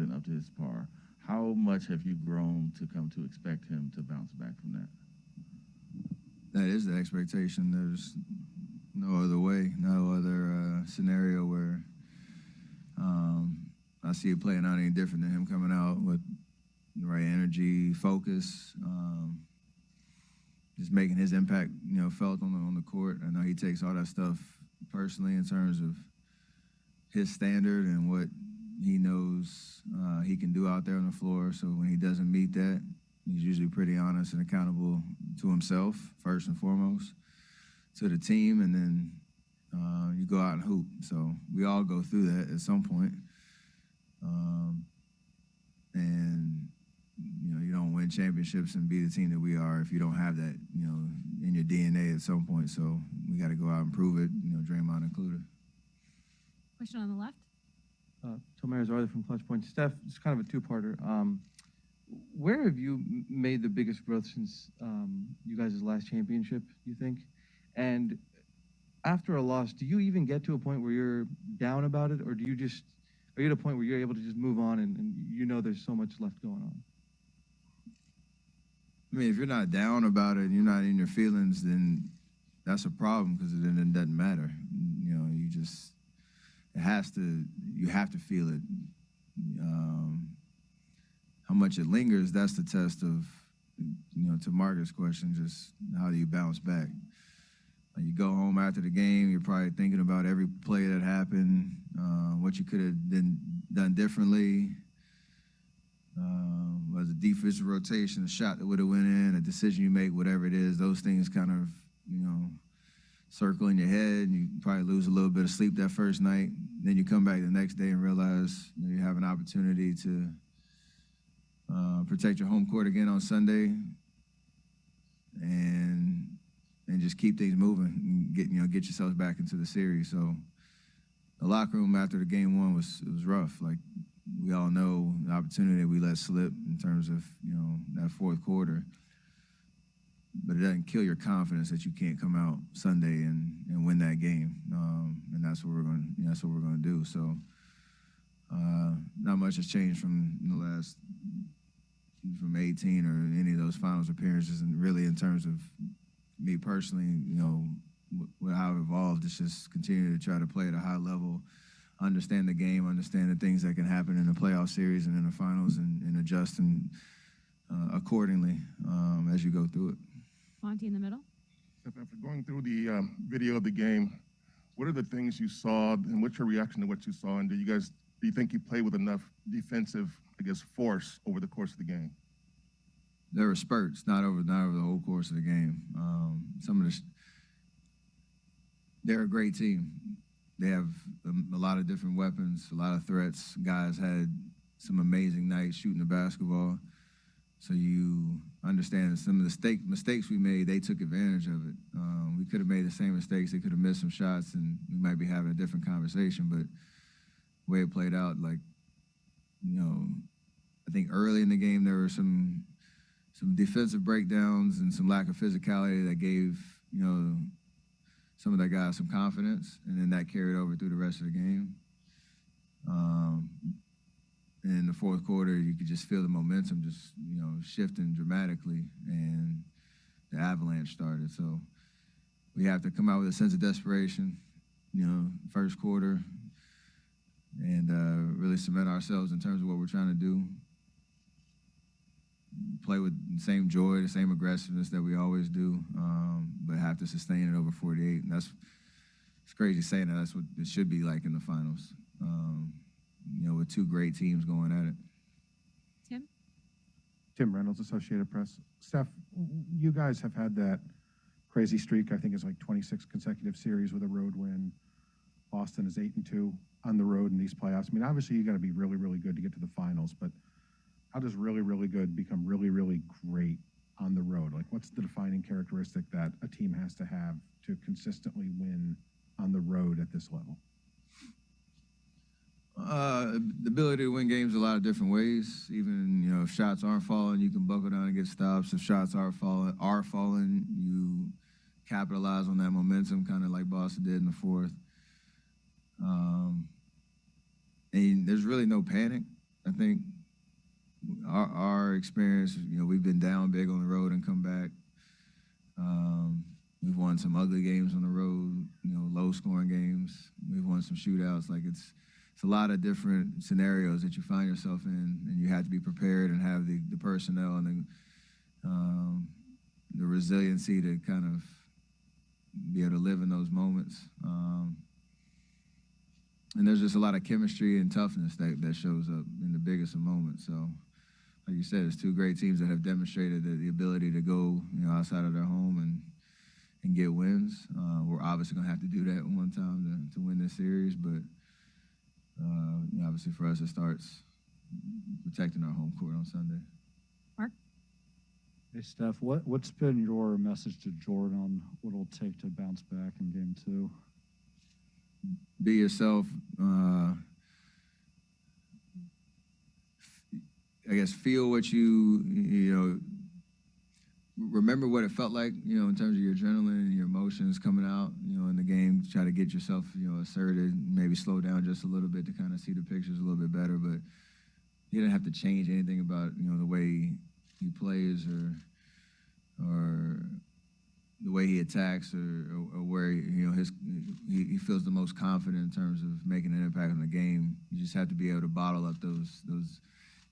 wasn't up to his par. How much have you grown to come to expect him to bounce back from that? That is the expectation. There's no other way, no other scenario where I see it playing out any different than him coming out with the right energy, focus, just making his impact, felt on the court. I know he takes all that stuff personally in terms of his standard and what he knows he can do out there on the floor. So when he doesn't meet that, he's usually pretty honest and accountable to himself, first and foremost, to the team, and then you go out and hoop. So we all go through that at some point. And, you don't win championships and be the team that we are if you don't have that, in your DNA at some point. So we got to go out and prove it, Draymond included. Question on the left. Tomer Zarda from Clutch Point. Steph, it's kind of a two-parter. Where have you made the biggest growth since you guys' last championship, you think? And after a loss, do you even get to a point where you're down about it, or are you at a point where you're able to just move on and there's so much left going on? I mean, if you're not down about it, you're not in your feelings, then that's a problem because then it doesn't matter. You have to feel it. How much it lingers, that's the test of, to Marcus' question, just how do you bounce back? When you go home after the game, you're probably thinking about every play that happened, what you could have done differently. Was a defensive rotation, a shot that would have went in, a decision you make, whatever it is, those things kind of, circle in your head, and you probably lose a little bit of sleep that first night. Then you come back the next day and realize you have an opportunity to protect your home court again on Sunday, and just keep things moving and get yourselves back into the series. So the locker room after the game one was rough. Like we all know the opportunity that we let slip in terms of that fourth quarter. But it doesn't kill your confidence that you can't come out Sunday and win that game, and that's what we're going. That's what we're going to do. So, not much has changed from the last, from 18 or any of those finals appearances, and really in terms of me personally, how I've evolved. It's just continue to try to play at a high level, understand the game, understand the things that can happen in the playoff series and in the finals, and adjust accordingly as you go through it. Monty in the middle. After going through the video of the game, what are the things you saw, and what's your reaction to what you saw? And do you think you played with enough defensive, force over the course of the game? There were spurts, not over the whole course of the game. They're a great team. They have a lot of different weapons, a lot of threats. Guys had some amazing nights shooting the basketball. So you understand some of the mistakes we made, they took advantage of it. We could have made the same mistakes. They could have missed some shots, and we might be having a different conversation. But the way it played out, I think early in the game there were some defensive breakdowns and some lack of physicality that gave, some of the guys some confidence, and then that carried over through the rest of the game. In the fourth quarter, you could just feel the momentum just, shifting dramatically, and the avalanche started. So we have to come out with a sense of desperation, first quarter, and really cement ourselves in terms of what we're trying to do. Play with the same joy, the same aggressiveness that we always do, but have to sustain it over 48. And it's crazy saying that. That's what it should be like in the finals. With two great teams going at it. Tim Reynolds, Associated Press. Steph, you guys have had that crazy streak. I think it's like 26 consecutive series with a road win. Boston is 8-2 on the road in these playoffs. I mean, obviously you got to be really, really good to get to the finals, but how does really, really good become really, really great on the road? Like, what's the defining characteristic that a team has to have to consistently win on the road at this level? The ability to win games a lot of different ways. Even, if shots aren't falling, you can buckle down and get stops. If shots are falling, you capitalize on that momentum, kind of like Boston did in the fourth. And there's really no panic. I think our experience, we've been down big on the road and come back. We've won some ugly games on the road, low scoring games. We've won some shootouts. Like it's a lot of different scenarios that you find yourself in, and you have to be prepared and have the personnel and the resiliency to kind of be able to live in those moments. And there's just a lot of chemistry and toughness that shows up in the biggest of moments. So, like you said, it's two great teams that have demonstrated the ability to go, outside of their home and get wins. We're obviously going to have to do that one time to win this series, but obviously for us, it starts protecting our home court on Sunday. Mark? Hey, Steph, what's been your message to Jordan on what it'll take to bounce back in game 2? Be yourself. I guess feel what remember what it felt like, in terms of your adrenaline and your emotions coming out, in the game. Try to get yourself, asserted, maybe slow down just a little bit to kind of see the pictures a little bit better. But you didn't have to change anything about, the way he plays or the way he attacks or where, he feels the most confident in terms of making an impact on the game. You just have to be able to bottle up those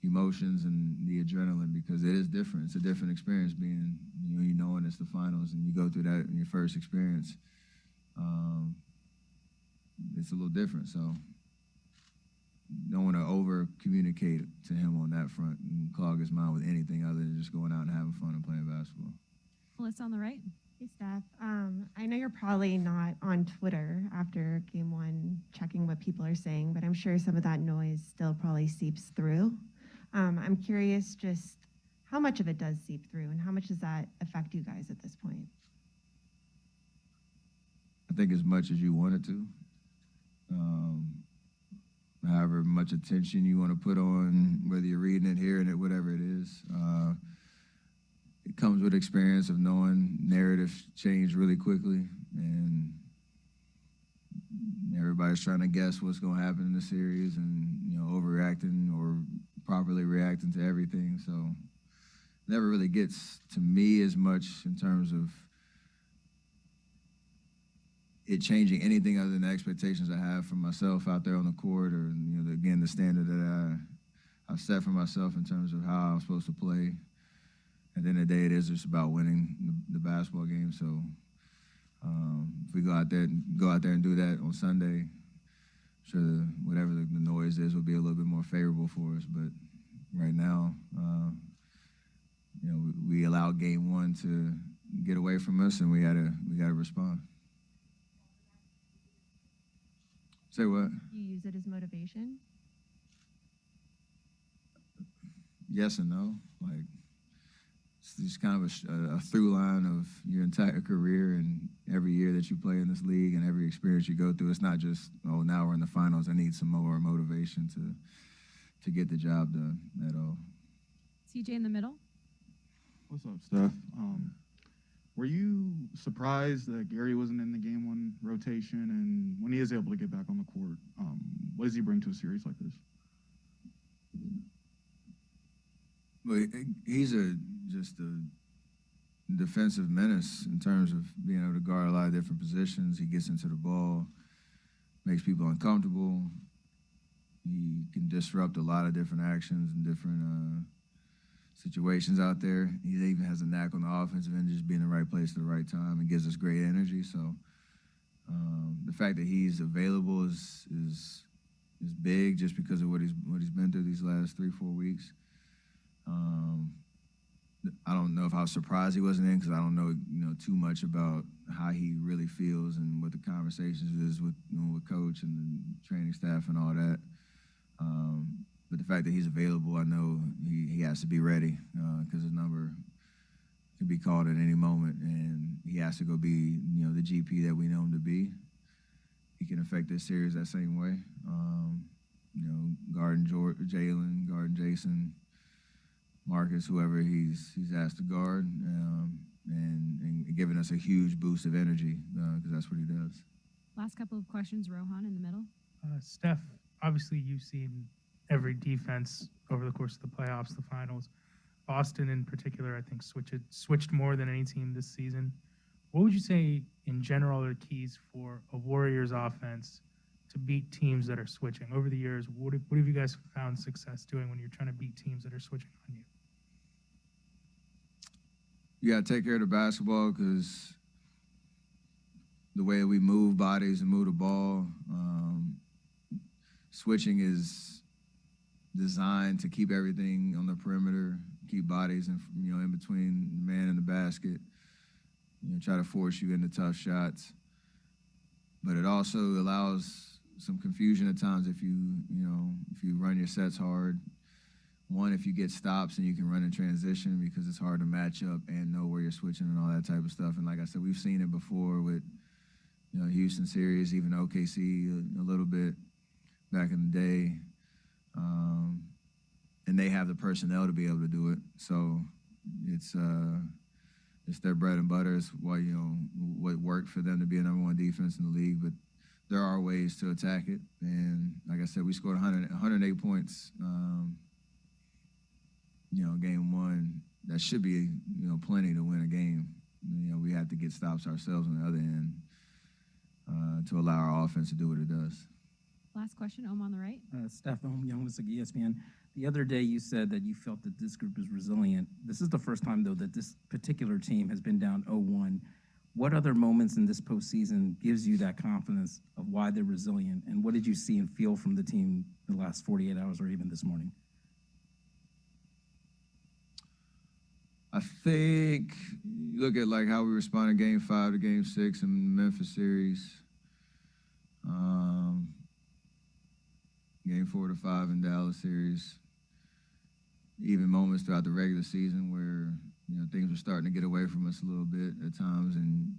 emotions and the adrenaline, because it is different. It's a different experience being, knowing it's the finals and you go through that in your first experience. It's a little different, so don't want to over communicate to him on that front and clog his mind with anything other than just going out and having fun and playing basketball. Melissa on the right. Hey, Steph. I know you're probably not on Twitter after game 1 checking what people are saying, but I'm sure some of that noise still probably seeps through. I'm curious just how much of it does seep through and how much does that affect you guys at this point? I think as much as you want it to. However much attention you want to put on, whether you're reading it, hearing it, whatever it is. It comes with experience of knowing narratives change really quickly, and everybody's trying to guess what's going to happen in the series and, overreacting or properly reacting to everything. So it never really gets to me as much in terms of it changing anything other than the expectations I have for myself out there on the court, or again the standard that I've set for myself in terms of how I'm supposed to play. At the end of the day, it is just about winning the basketball game. So if we go out there and do that on Sunday, I'm sure whatever the noise is will be a little bit more favorable for us. But right now, we allowed game 1 to get away from us, and we gotta respond. Say what? You use it as motivation? Yes and no. Like, it's just kind of a through line of your entire career and every year that you play in this league and every experience you go through. It's not just, now we're in the finals, I need some more motivation to get the job done at all. CJ in the middle. What's up, Steph? Were you surprised that Gary wasn't in the game 1 rotation? And when he is able to get back on the court, what does he bring to a series like this? Well, he's just a defensive menace in terms of being able to guard a lot of different positions. He gets into the ball, makes people uncomfortable. He can disrupt a lot of different actions and different situations out there. He even has a knack on the offensive end, just being in the right place at the right time, and gives us great energy. So the fact that he's available is big, just because of what he's been through these last 3-4 weeks. I don't know if I was surprised he wasn't in, because I don't know too much about how he really feels and what the conversations is with with coach and the training staff and all that. But the fact that he's available, I know he has to be ready, because his number can be called at any moment, and he has to go be the GP that we know him to be. He can affect this series that same way. Guarding Jalen, guarding Jason, Marcus, whoever he's asked to guard, and giving us a huge boost of energy, because that's what he does. Last couple of questions. Rohan in the middle. Steph, obviously you've seen every defense over the course of the playoffs, the finals. Boston in particular, I think, switched more than any team this season. What would you say in general are the keys for a Warriors offense to beat teams that are switching? Over the years, what have you guys found success doing when you're trying to beat teams that are switching on you? You got to take care of the basketball because the way we move bodies and move the ball, switching is designed to keep everything on the perimeter, keep bodies in between the man and the basket. Try to force you into tough shots. But it also allows some confusion at times if you run your sets hard. One, if you get stops and you can run in transition because it's hard to match up and know where you're switching and all that type of stuff. And like I said, we've seen it before with Houston series, even OKC a little bit back in the day. And they have the personnel to be able to do it. So it's their bread and butter. It's what worked for them to be a number one defense in the league. But there are ways to attack it. And like I said, we scored 108 points. Game one, that should be, plenty to win a game. We have to get stops ourselves on the other end to allow our offense to do what it does. Last question, Ohm on the right. Steph Young with ESPN. The other day you said that you felt that this group is resilient. This is the first time, though, that this particular team has been down 0-1. What other moments in this postseason gives you that confidence of why they're resilient? And what did you see and feel from the team the last 48 hours or even this morning? I think you look at how we responded Game 5 to Game 6 in the Memphis series, Game 4 to 5 in Dallas series, even moments throughout the regular season where things were starting to get away from us a little bit at times, and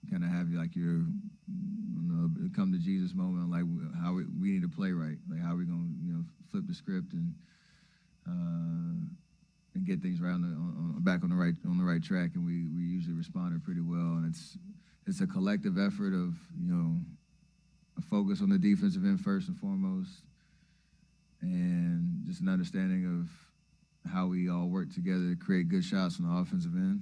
kind of have your come to Jesus moment, how we need to play right, how we gonna flip the script and get things back on the right track, and we usually responded pretty well. And it's a collective effort of a focus on the defensive end first and foremost, and just an understanding of how we all work together to create good shots on the offensive end.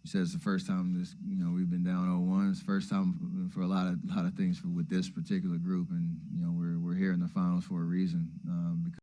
You said it's the first time we've been down 0-1. It's the first time for a lot of things with this particular group, and we're here in the finals for a reason. Because